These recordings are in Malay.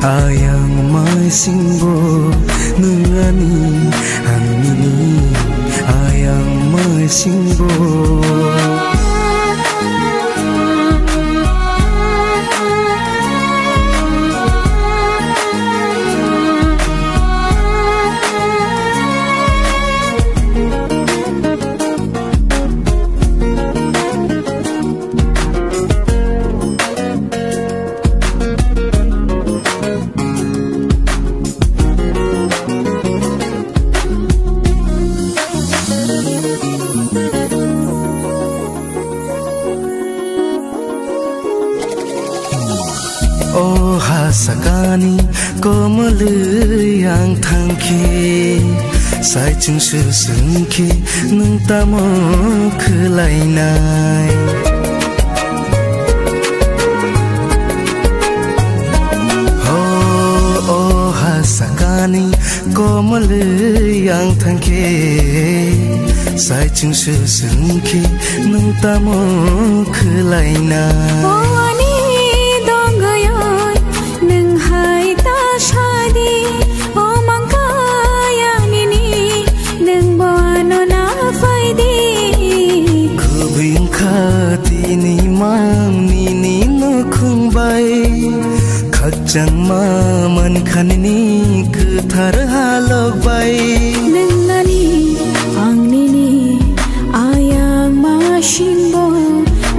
Ayang may singbo nungani ang nini ayang may singbo Oh hasakani komal yang thangki sai chung su sungki nung tamo khalainai oh hasakani komal yang thangki sai chung su sungki nung tamo khalainai Tini mang nini no khung bai khakchang ma man khanini kuthar halok bai nangani ang nini ayang ma shimbo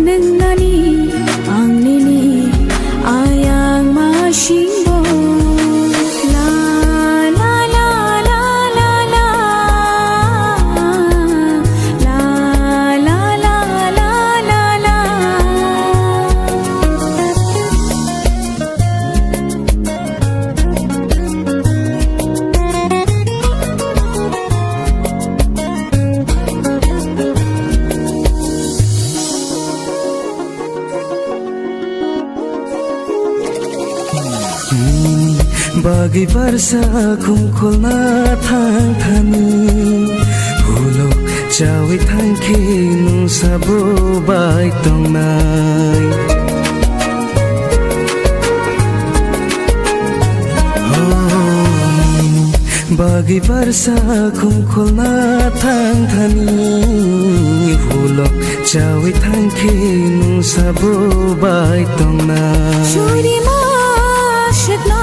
nangani ang nini ayang ma shimbo la la la la la la la la la Bagi barsa kumkulna thang thani Hulok cawi thangki nung sabo bai tong nai Bagi barsa kumkulna thang thani Hulok cawi thangki nung sabo bai tong nai Shuri ma shitna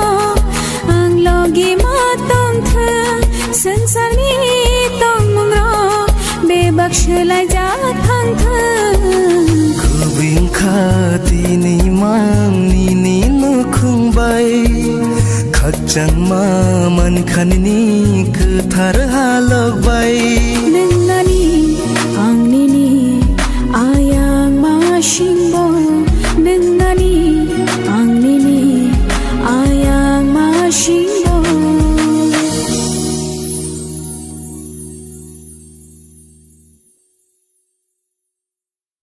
Logi matong the sansar ni tong mungro bebaksh lai ja thang the kubing khati ni mang ni ni no khung bai khakchang ma man khanini kuthar halok bai nangani ang nini ayang ma shimbo nangani ang nini ayang ma shimbo